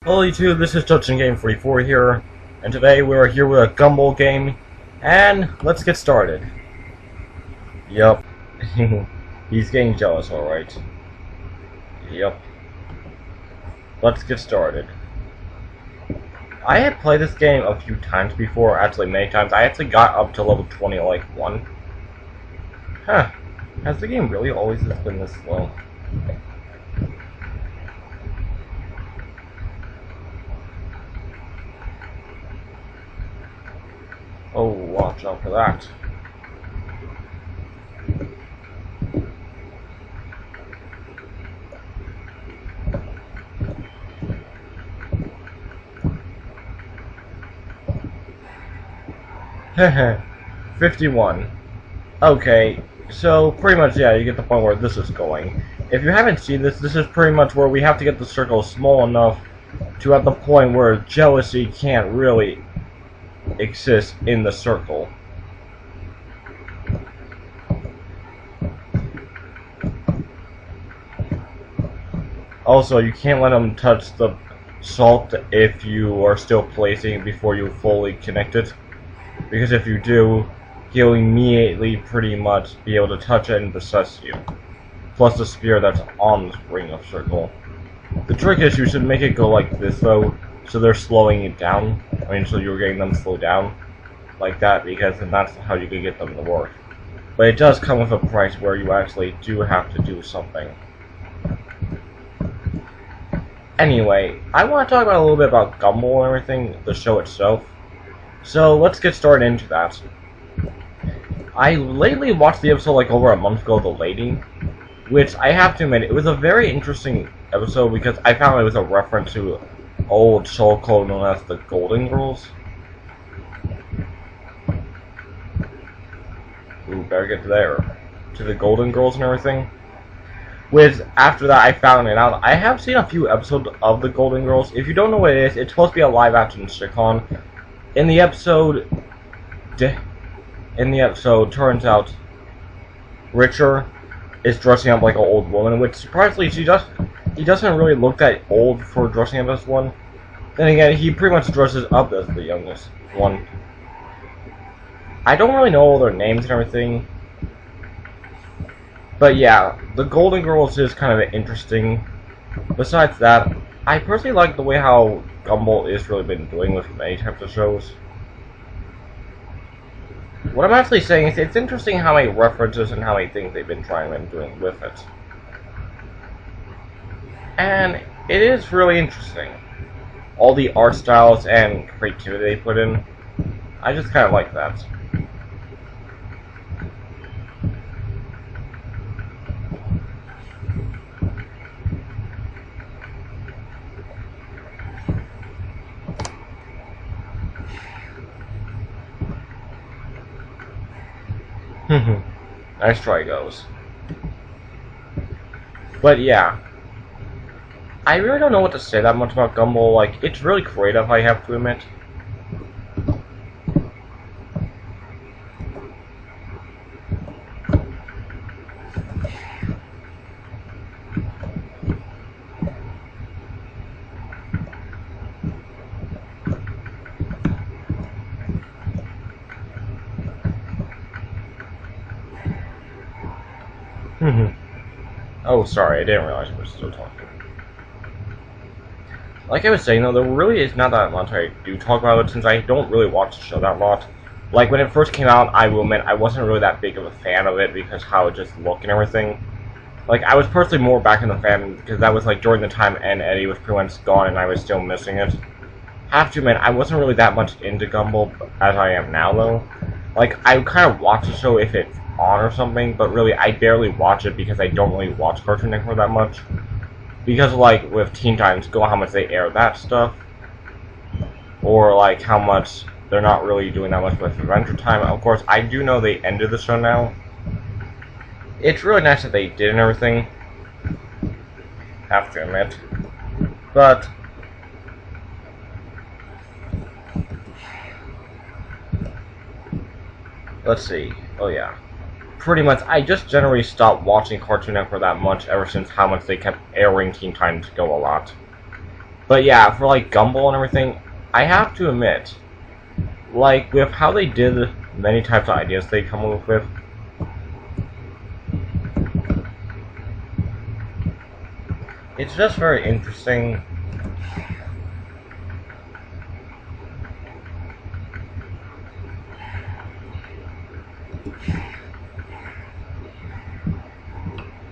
Hello YouTube, this is Touching Game 44 here, and today we are here with a gumball game, and let's get started. Yup. He's getting jealous, alright. Yup. Let's get started. I had played this game a few times before, actually many times. I actually got up to level 20 like 1. Huh. Has the game really always been this slow? Oh, watch out for that. Heh 51. Okay, so pretty much, yeah, you get the point where this is going. If you haven't seen this, this is pretty much where we have to get the circle small enough to at the point where jealousy can't really exist in the circle. Also, you can't let them touch the salt if you are still placing it before you fully connect it, because if you do, he'll immediately pretty much be able to touch it and possess you. Plus the spear that's on the ring of circle. The trick is you should make it go like this though, so they're slowing it down. So you're getting them slow down like that, because then that's how you can get them to work. But it does come with a price where you actually do have to do something. Anyway, I want to talk about a little bit about Gumball and everything, the show itself. So let's get started into that. I lately watched the episode like over a month ago, The Lady, which I have to admit, it was a very interesting episode because I found it was a reference to old show called known as the Golden Girls. Ooh, better get there. To the Golden Girls and everything. Which, after that, I found it out. I have seen a few episodes of the Golden Girls. If you don't know what it is, it's supposed to be a live-action sitcom. In the episode, turns out Richard is dressing up like an old woman, which surprisingly, he doesn't really look that old for dressing up as one. Then again, he pretty much dresses up as the youngest one. I don't really know all their names and everything. But yeah, the Golden Girls is kind of interesting. Besides that, I personally like the way how Gumball is really been doing with many types of shows. What I'm actually saying is it's interesting how many references and how many things they've been trying and doing with it. And it is really interesting. All the art styles and creativity they put in, I just kind of like that. Nice try, goes. But yeah, I really don't know what to say that much about Gumball. Like, it's really creative, I have to admit. Oh, sorry, I didn't realize I was still talking. Like I was saying, though, there really is not that much I do talk about it, since I don't really watch the show that lot. Like, when it first came out, I will admit, I wasn't really that big of a fan of it, because how it just looked and everything. Like, I was personally more back in the fan, because that was, like, during the time Ed and Eddie was pretty much gone, and I was still missing it. Have to admit, I wasn't really that much into Gumball, as I am now, though. Like, I would kind of watch the show if it's on or something, but really I barely watch it because I don't really watch Cartoon Network that much. Because like with Teen Titans Go, how much they air that stuff, or like how much they're not really doing that much with Adventure Time. Of course, I do know they ended the show now. It's really nice that they did and everything, have to admit. But let's see. Oh yeah. Pretty much, I just generally stopped watching Cartoon Network that much ever since how much they kept airing Teen Titans Go a lot. But yeah, for like Gumball and everything, I have to admit, like with how they did many types of ideas they come up with, it's just very interesting.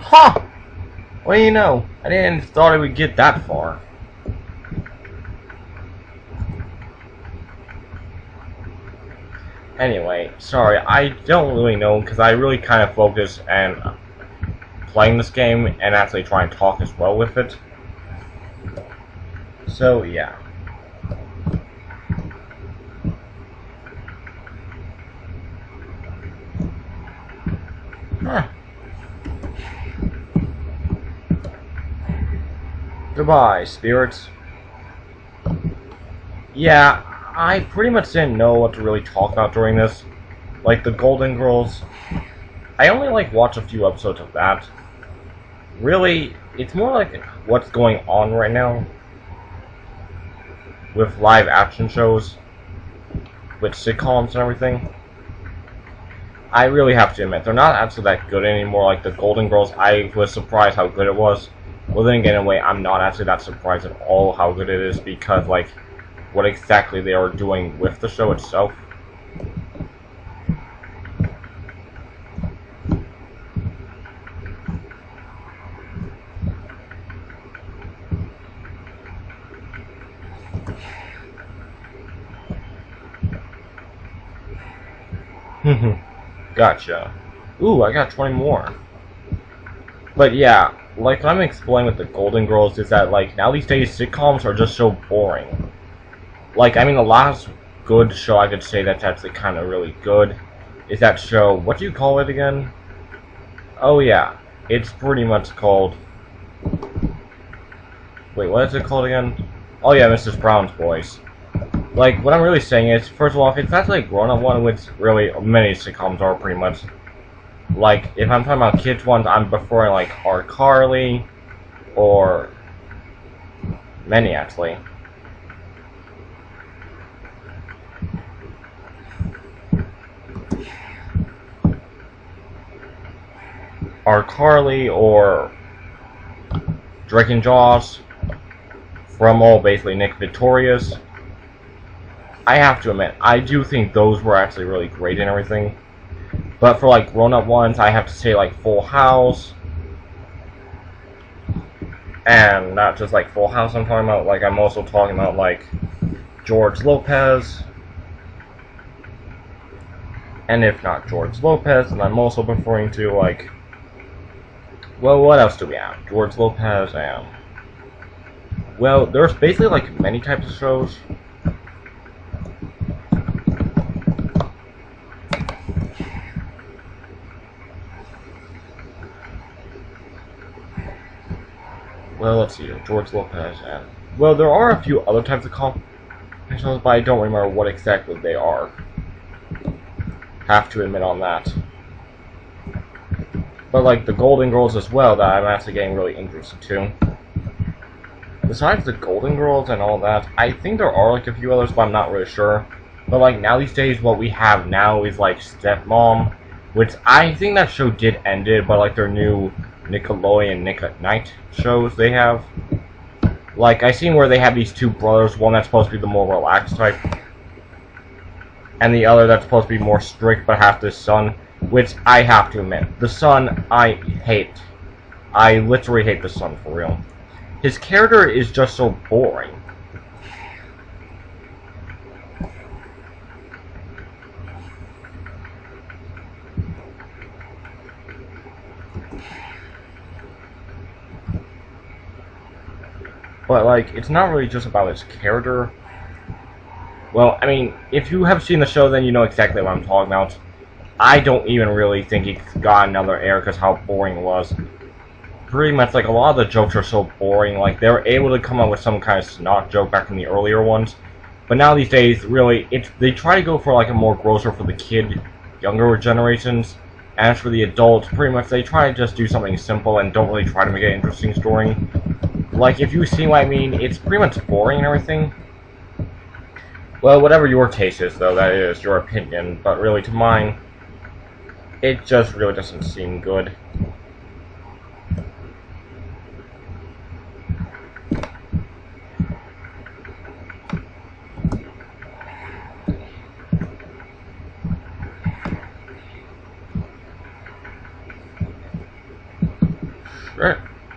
Huh! What do you know? I didn't thought I would get that far. Anyway, sorry, I don't really know because I really kind of focus on playing this game and actually try and talk as well with it. So yeah. Huh. Goodbye, spirits. Yeah, I pretty much didn't know what to really talk about during this. Like the Golden Girls, I only like watch a few episodes of that. Really, it's more like what's going on right now with live action shows, with sitcoms and everything. I really have to admit, they're not actually that good anymore. Like the Golden Girls, I was surprised how good it was. Well, then again, in a way, I'm not actually that surprised at all how good it is because, like, what exactly they are doing with the show itself. Gotcha. Ooh, I got 20 more. But yeah, like what I'm explaining with the Golden Girls is that, like, now these days sitcoms are just so boring. Like, I mean, the last good show I could say that's actually kind of really good is that show, what do you call it again? Oh yeah, it's pretty much called... Wait, what is it called again? Oh yeah, Mrs. Brown's Boys. Like, what I'm really saying is, first of all, if it's actually a grown-up one, which really many sitcoms are pretty much. Like, if I'm talking about kids ones, I'm preferring, like, iCarly, or many, actually. iCarly, or Drake and Josh, from all basically Nick Victorious. I have to admit, I do think those were actually really great and everything. But for like grown-up ones, I have to say like Full House. And not just like Full House I'm talking about, like I'm also talking about like George Lopez. And if not George Lopez, then I'm also referring to like... Well, what else do we have? George Lopez and... Well, there's basically like many types of shows. Well, let's see, George Lopez and... Well, there are a few other types of shows, but I don't remember what exactly they are. Have to admit on that. But like the Golden Girls as well, that I'm actually getting really interested to. Besides the Golden Girls and all that, I think there are like a few others, but I'm not really sure. But like now these days, what we have now is like Stepmom, which I think that show did ended, but like their new Nickelodeon Nick at Night shows they have. Like I seen where they have these two brothers, one that's supposed to be the more relaxed type, and the other that's supposed to be more strict but has this son, which I have to admit, the son I hate. I literally hate the son for real. His character is just so boring. But like, it's not really just about his character. Well, I mean, if you have seen the show, then you know exactly what I'm talking about. I don't even really think it got another air because how boring it was. Pretty much, like, a lot of the jokes are so boring. Like, they were able to come up with some kind of snot joke back in the earlier ones. But now these days, really, they try to go for, like, a more grosser for the kid, younger generations. And as for the adults, pretty much, they try to just do something simple and don't really try to make an interesting story. Like, if you see what I mean, it's pretty much boring and everything. Well, whatever your taste is, though, that is your opinion. But really, to mine, it just really doesn't seem good.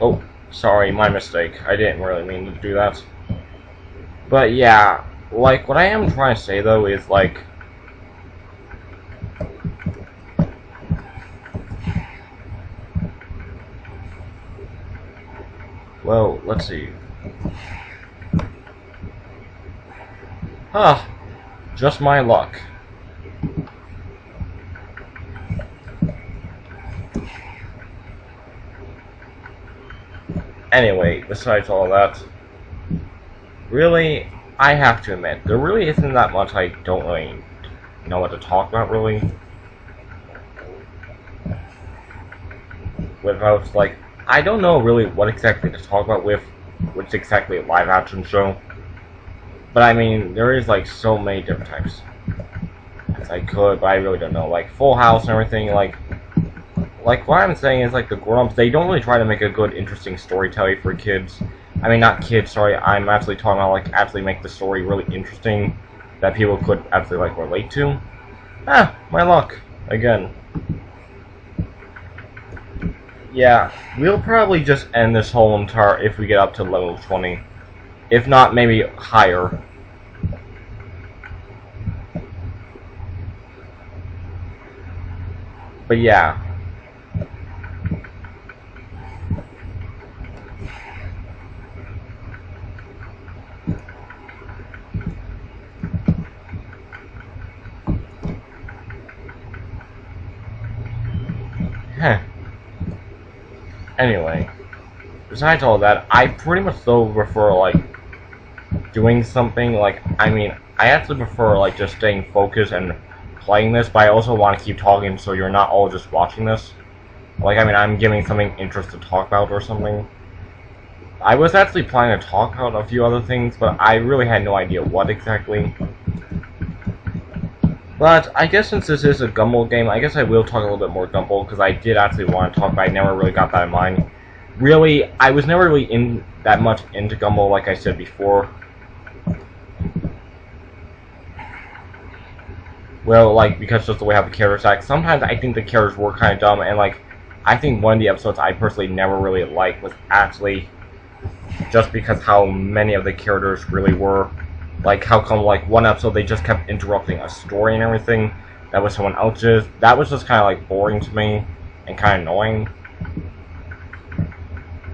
Oh, sorry, my mistake. I didn't really mean to do that. But yeah, like, what I am trying to say, though, is, like, well, let's see. Ah, just my luck. Anyway, besides all that, really, I have to admit, there really isn't that much I don't really know what to talk about, really. Without, like, I don't know really what exactly to talk about with which exactly a live action show. But I mean, there is, like, so many different types. As I could, but I really don't know. Like, Full House and everything, like, what I'm saying is, like, the grown-ups, they don't really try to make a good, interesting storytelling for kids. I mean, not kids, sorry, I'm actually talking about, like, actually make the story really interesting that people could actually, like, relate to. Ah, my luck. Again. Yeah, we'll probably just end this whole entire, if we get up to level 20. If not, maybe higher. But yeah. Anyway, besides all that, I pretty much still prefer, like, doing something, like, I mean, I actually prefer, like, just staying focused and playing this, but I also want to keep talking so you're not all just watching this. Like, I mean, I'm giving something interesting to talk about or something. I was actually planning to talk about a few other things, but I really had no idea what exactly. But I guess since this is a gumball game, I guess I will talk a little bit more gumball, because I did actually want to talk, but I never really got that in mind. Really, I was never really that much into gumball, like I said before. Well, like, because just the way how the characters act. Sometimes I think the characters were kind of dumb, and, like, I think one of the episodes I personally never really liked was actually just because how many of the characters really were. Like, how come, like, one episode they just kept interrupting a story and everything that was someone else's. That was just kind of, like, boring to me and kind of annoying.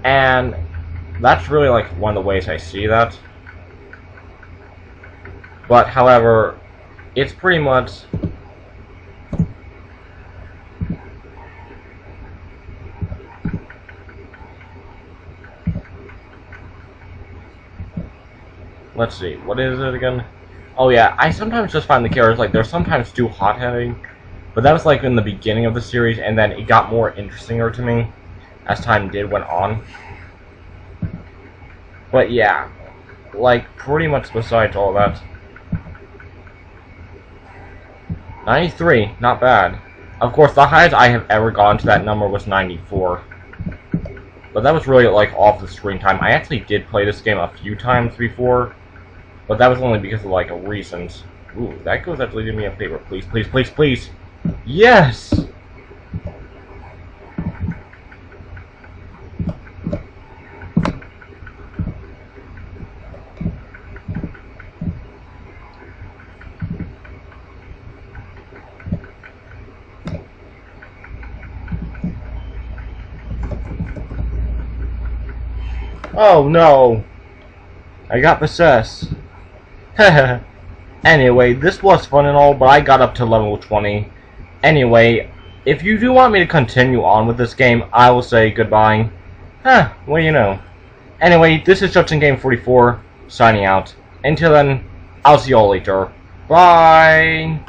And that's really, like, one of the ways I see that. But, however, it's pretty much... Let's see, what is it again? Oh yeah, I sometimes just find the characters, like, they're sometimes too hot-headed. But that was, like, in the beginning of the series, and then it got more interestinger to me as time went on. But yeah, like, pretty much besides all that. 93, not bad. Of course, the highest I have ever gone to that number was 94. But that was really, like, off the screen time. I actually did play this game a few times before, but that was only because of, like, reasons. Ooh, that goes actually do me a favor. Please, please, please, please. Yes! Oh no! I got possessed. Anyway, this was fun and all, but I got up to level 20. Anyway, if you do want me to continue on with this game, I will say goodbye. Well, you know. Anyway, this is Justin Game 44, signing out. Until then, I'll see y'all later. Bye!